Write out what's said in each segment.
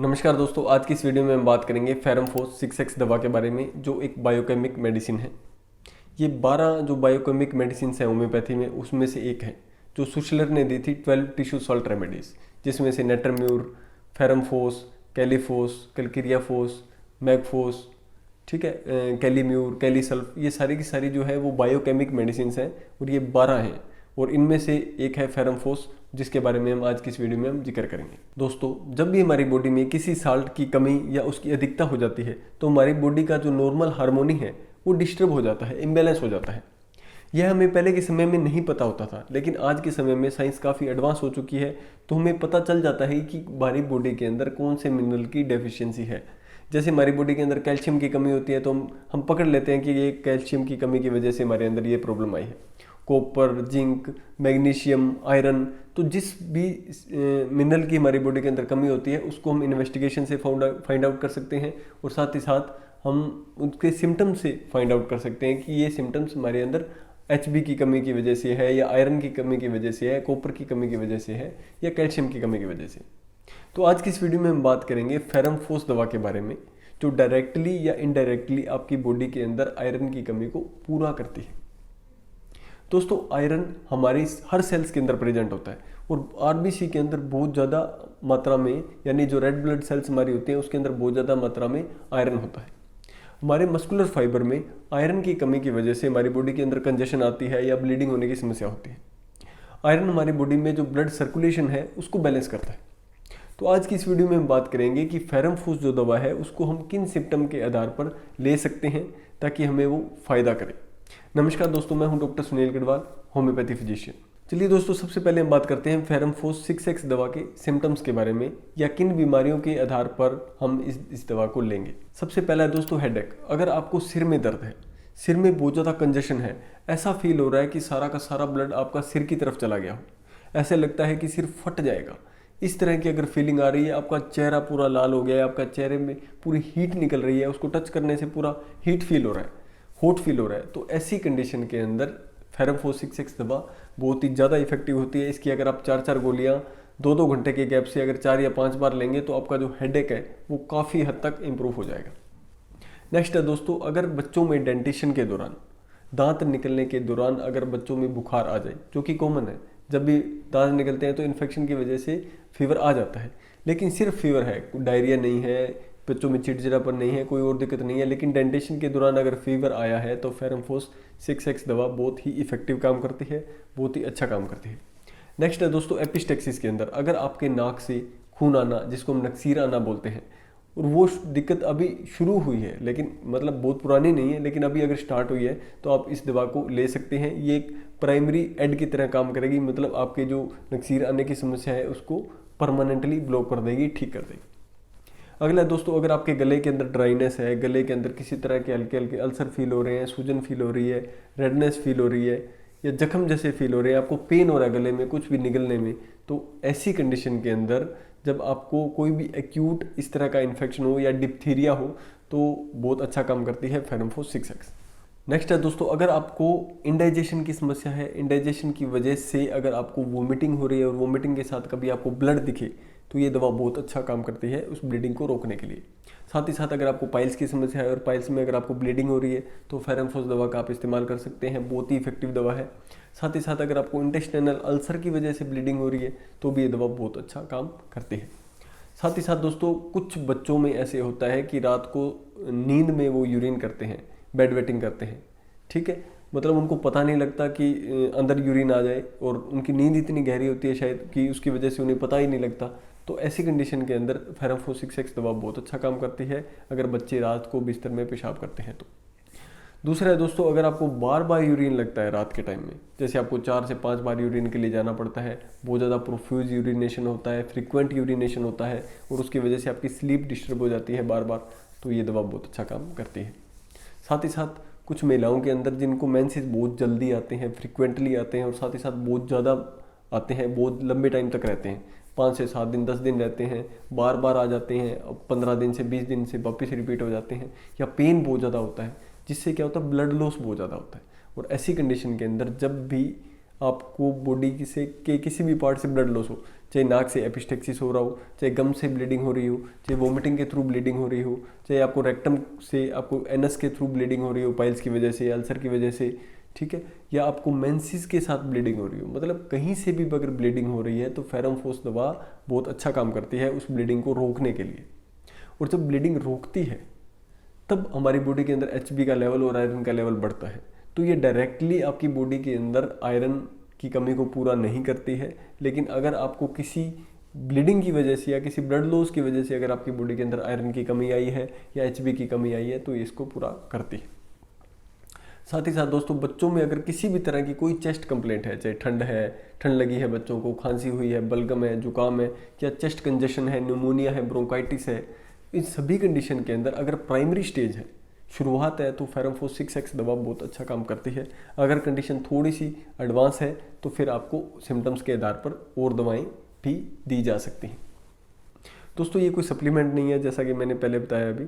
नमस्कार दोस्तों, आज की इस वीडियो में हम बात करेंगे फेरमफोस 6x दवा के बारे में, जो एक बायोकेमिक मेडिसिन है। ये 12 जो बायोकेमिक मेडिसिन है होम्योपैथी में, उसमें से एक है जो सुशलर ने दी थी 12 टिश्यू सॉल्ट रेमेडीज, जिसमें से नेटरम्यूर, फेरमफोस, कैलीफोस, कैलकिरियाफोस, मैगफोस, ठीक है, कैलीम्यूर, कैलीसल्फ, ये सारी की सारी जो है वो बायोकेमिक मेडिसिन हैं और ये 12 हैं और इनमें से एक है फेरमफोस, जिसके बारे में हम आज की इस वीडियो में हम जिक्र करेंगे। दोस्तों, जब भी हमारी बॉडी में किसी साल्ट की कमी या उसकी अधिकता हो जाती है तो हमारी बॉडी का जो नॉर्मल हार्मोनी है वो डिस्टर्ब हो जाता है, इम्बैलेंस हो जाता है। यह हमें पहले के समय में नहीं पता होता था, लेकिन आज के समय में साइंस काफ़ी एडवांस हो चुकी है, तो हमें पता चल जाता है कि हमारी बॉडी के अंदर कौन से मिनरल की डेफिशिएंसी है। जैसे हमारी बॉडी के अंदर कैल्शियम की कमी होती है तो हम पकड़ लेते हैं कि ये कैल्शियम की कमी की वजह से हमारे अंदर ये प्रॉब्लम आई है। कॉपर, जिंक, मैग्नीशियम, आयरन, तो जिस भी मिनरल की हमारी बॉडी के अंदर कमी होती है उसको हम इन्वेस्टिगेशन से फाइंड आउट कर सकते हैं और साथ ही साथ हम उसके सिम्टम्स से फाइंड आउट कर सकते हैं कि ये सिम्टम्स हमारे अंदर एचबी की कमी की वजह से है, या आयरन की कमी की वजह से है, कॉपर की कमी की वजह से है, या कैल्शियम की कमी की वजह से। तो आज की इस वीडियो में हम बात करेंगे फेरमफोस दवा के बारे में, जो डायरेक्टली या इनडायरेक्टली आपकी बॉडी के अंदर आयरन की कमी को पूरा करती है। दोस्तों, आयरन हमारी हर सेल्स के अंदर प्रेजेंट होता है और आरबीसी के अंदर बहुत ज़्यादा मात्रा में, यानी जो रेड ब्लड सेल्स हमारी होती हैं उसके अंदर बहुत ज़्यादा मात्रा में आयरन होता है। हमारे मस्कुलर फाइबर में आयरन की कमी की वजह से हमारी बॉडी के अंदर कंजेशन आती है या ब्लीडिंग होने की समस्या होती है। आयरन हमारी बॉडी में जो ब्लड सर्कुलेशन है उसको बैलेंस करता है। तो आज की इस वीडियो में हम बात करेंगे कि फेरमफोस जो दवा है उसको हम किन सिम्टम के आधार पर ले सकते हैं ताकि हमें वो फ़ायदा करे। नमस्कार दोस्तों, मैं हूं doctor Sunil Garhwal, homeopathy physician. चलिए दोस्तों, सबसे पहले हम बात करते हैं फेरमफोस 6x दवा के सिम्टम्स के बारे में, या किन बीमारियों के आधार पर हम इस दवा को लेंगे। सबसे पहला है दोस्तों हेडेक। अगर आपको सिर में दर्द है, सिर में बहुत ज़्यादा कंजेशन है, ऐसा फील हो रहा है कि सारा का सारा ब्लड आपका सिर की तरफ चला गया हो, ऐसे लगता है कि सिर फट जाएगा, इस तरह की अगर फीलिंग आ रही है, आपका चेहरा पूरा लाल हो गया है, आपका चेहरे में पूरी हीट निकल रही है, उसको टच करने से पूरा हीट फील हो रहा है, हॉट फील हो रहा है, तो ऐसी कंडीशन के अंदर फेरमफोस 6x दवा बहुत ही ज़्यादा इफेक्टिव होती है। इसकी अगर आप 4-4 गोलियाँ 2-2 घंटे के गैप से अगर 4 या 5 बार लेंगे तो आपका जो हेडेक है वो काफ़ी हद तक इम्प्रूव हो जाएगा। नेक्स्ट है दोस्तों, अगर बच्चों में डेंटिशन के दौरान, दांत निकलने के दौरान अगर बच्चों में बुखार आ जाए, जो कि कॉमन है, जब भी दांत निकलते हैं तो इन्फेक्शन की वजह से फीवर आ जाता है, लेकिन सिर्फ फीवर है, डायरिया नहीं है, बच्चों में चिड़चिड़ापन नहीं है, कोई और दिक्कत नहीं है, लेकिन डेंटेशन के दौरान अगर फीवर आया है तो फेरमफोस 6x दवा बहुत ही इफेक्टिव काम करती है, बहुत ही अच्छा काम करती है। नेक्स्ट है दोस्तों एपिस्टेक्सिस के अंदर, अगर आपके नाक से खून आना, जिसको हम नक्सीर आना बोलते हैं, और वो दिक्कत अभी शुरू हुई है, लेकिन मतलब बहुत पुरानी नहीं है, लेकिन अभी अगर स्टार्ट हुई है तो आप इस दवा को ले सकते हैं। ये एक प्राइमरी एड की तरह काम करेगी, मतलब आपके जो नक्सीर आने की समस्या है उसको परमानेंटली ब्लॉक कर देगी, ठीक कर देगी। अगला दोस्तों, अगर आपके गले के अंदर ड्राइनेस है, गले के अंदर किसी तरह के हल्के हल्के अल्सर फील हो रहे हैं, सूजन फील हो रही है, रेडनेस फील हो रही है, या जख्म जैसे फील हो रहे हैं, आपको पेन हो रहा है गले में कुछ भी निगलने में, तो ऐसी कंडीशन के अंदर जब आपको कोई भी एक्यूट इस तरह का इन्फेक्शन हो या डिप्थीरिया हो तो बहुत अच्छा काम करती है फेरमफोस 6x। नेक्स्ट है दोस्तों, अगर आपको इंडाइजेशन की समस्या है, इंडाइजेशन की वजह से अगर आपको वोमिटिंग हो रही है और वोमिटिंग के साथ कभी आपको ब्लड दिखे, तो ये दवा बहुत अच्छा काम करती है उस ब्लीडिंग को रोकने के लिए। साथ ही साथ अगर आपको पाइल्स की समस्या है और पाइल्स में अगर आपको ब्लीडिंग हो रही है तो फेरमफोस दवा का आप इस्तेमाल कर सकते हैं, बहुत ही इफेक्टिव दवा है। साथ ही साथ अगर आपको इंटेस्टाइनल अल्सर की वजह से ब्लीडिंग हो रही है तो भी ये दवा बहुत अच्छा काम करती है। साथ ही साथ दोस्तों, कुछ बच्चों में ऐसे होता है कि रात को नींद में वो यूरिन करते हैं, बेड वेटिंग करते हैं, ठीक है, मतलब उनको पता नहीं लगता कि अंदर यूरिन आ जाए, और उनकी नींद इतनी गहरी होती है शायद कि उसकी वजह से उन्हें पता ही नहीं लगता। तो ऐसी कंडीशन के अंदर फेरमफोस 6x दवा बहुत अच्छा काम करती है अगर बच्चे रात को बिस्तर में पेशाब करते हैं तो। दूसरा है दोस्तों, अगर आपको बार बार यूरिन लगता है रात के टाइम में, जैसे आपको 4 से 5 बार यूरिन के लिए जाना पड़ता है, बहुत ज़्यादा प्रोफ्यूज यूरिनेशन होता है, फ्रीक्वेंट यूरिनेशन होता है, और उसकी वजह से आपकी स्लीप डिस्टर्ब हो जाती है बार बार, तो ये दवा बहुत अच्छा काम करती है। साथ ही साथ कुछ महिलाओं के अंदर जिनको मेंसेस बहुत जल्दी आते हैं, फ्रिक्वेंटली आते हैं, और साथ ही साथ बहुत ज़्यादा आते हैं, बहुत लंबे टाइम तक रहते हैं, 5 से 7 दिन 10 दिन रहते हैं, बार बार आ जाते हैं, 15 दिन से 20 दिन से वापस रिपीट हो जाते हैं, या पेन बहुत ज़्यादा होता है, जिससे क्या होता है ब्लड लॉस बहुत ज़्यादा होता है। और ऐसी कंडीशन के अंदर जब भी आपको बॉडी से के किसी भी पार्ट से ब्लड लॉस हो, चाहे नाक से एपिस्टेक्सिस हो रहा हो, चाहे गम से ब्लीडिंग हो रही हो, चाहे वोमिटिंग के थ्रू ब्लीडिंग हो रही हो, चाहे आपको रेक्टम से, आपको एनस के थ्रू ब्लीडिंग हो रही हो पाइल्स की वजह से, अल्सर की वजह से, ठीक है, या आपको मेंसेस के साथ ब्लीडिंग हो रही हो, मतलब कहीं से भी अगर ब्लीडिंग हो रही है तो फेरम फोस दवा बहुत अच्छा काम करती है उस ब्लीडिंग को रोकने के लिए। और जब ब्लीडिंग रोकती है तब हमारी बॉडी के अंदर HB का लेवल और आयरन का लेवल बढ़ता है। तो ये डायरेक्टली आपकी बॉडी के अंदर आयरन की कमी को पूरा नहीं करती है, लेकिन अगर आपको किसी ब्लीडिंग की वजह से या किसी ब्लड लॉस की वजह से अगर आपकी बॉडी के अंदर आयरन की कमी आई है या HB की कमी आई है तो ये इसको पूरा करती है। साथ ही साथ दोस्तों, बच्चों में अगर किसी भी तरह की कोई चेस्ट कंप्लेंट है, चाहे ठंड लगी है बच्चों को, खांसी हुई है, बलगम है, जुकाम है, या चेस्ट कंजेशन है, न्यूमोनिया है, ब्रोंकाइटिस है, इन सभी कंडीशन के अंदर अगर प्राइमरी स्टेज है, शुरुआत है, तो फेरम फोस 6X दवा बहुत अच्छा काम करती है। अगर कंडीशन थोड़ी सी एडवांस है तो फिर आपको सिम्टम्स के आधार पर और दवाएं भी दी जा सकती हैं। दोस्तों, ये कोई सप्लीमेंट नहीं है, जैसा कि मैंने पहले बताया अभी,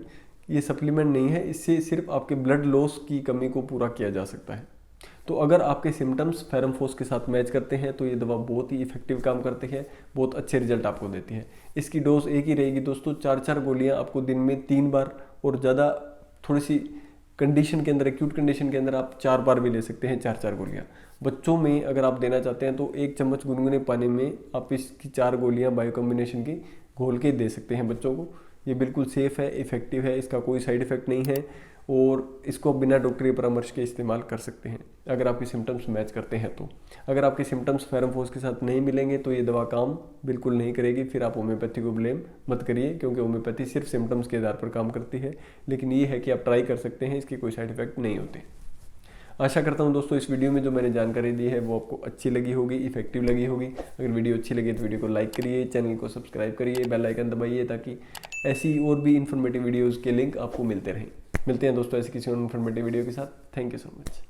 ये सप्लीमेंट नहीं है, इससे सिर्फ आपके ब्लड लॉस की कमी को पूरा किया जा सकता है। तो अगर आपके सिम्टम्स फेरम फोस के साथ मैच करते हैं तो ये दवा बहुत ही इफेक्टिव काम करती है, बहुत अच्छे रिजल्ट आपको देती है। इसकी डोज एक ही रहेगी दोस्तों, 4 गोलियां आपको दिन में 3 बार, और ज़्यादा थोड़ी सी कंडीशन के अंदर, एक्यूट कंडीशन के अंदर आप 4 बार भी ले सकते हैं, 4 गोलियाँ। बच्चों में अगर आप देना चाहते हैं तो 1 चम्मच गुनगुने पानी में आप इसकी 4 गोलियाँ बायो कॉम्बिनेशन की घोल के दे सकते हैं बच्चों को। ये बिल्कुल सेफ़ है, इफ़ेक्टिव है, इसका कोई साइड इफ़ेक्ट नहीं है, और इसको बिना डॉक्टरी परामर्श के इस्तेमाल कर सकते हैं अगर आपके सिम्टम्स मैच करते हैं तो। अगर आपके सिम्टम्स फेरम फोस के साथ नहीं मिलेंगे तो ये दवा काम बिल्कुल नहीं करेगी। फिर आप होम्योपैथी को ब्लेम मत करिए, क्योंकि होम्योपैथी सिर्फ सिम्टम्स के आधार पर काम करती है, लेकिन ये है कि आप ट्राई कर सकते हैं, इसके कोई साइड इफेक्ट नहीं होते। आशा करता हूं दोस्तों इस वीडियो में जो मैंने जानकारी दी है वो आपको अच्छी लगी होगी, इफेक्टिव लगी होगी। अगर वीडियो अच्छी लगी तो वीडियो को लाइक करिए, चैनल को सब्सक्राइब करिए, बेल आइकन दबाइए, ताकि ऐसी और भी इन्फॉर्मेटिव वीडियोज़ के लिंक आपको मिलते रहें। मिलते हैं दोस्तों ऐसी किसी और इन्फॉर्मेटिव वीडियो के साथ। Thank you so much.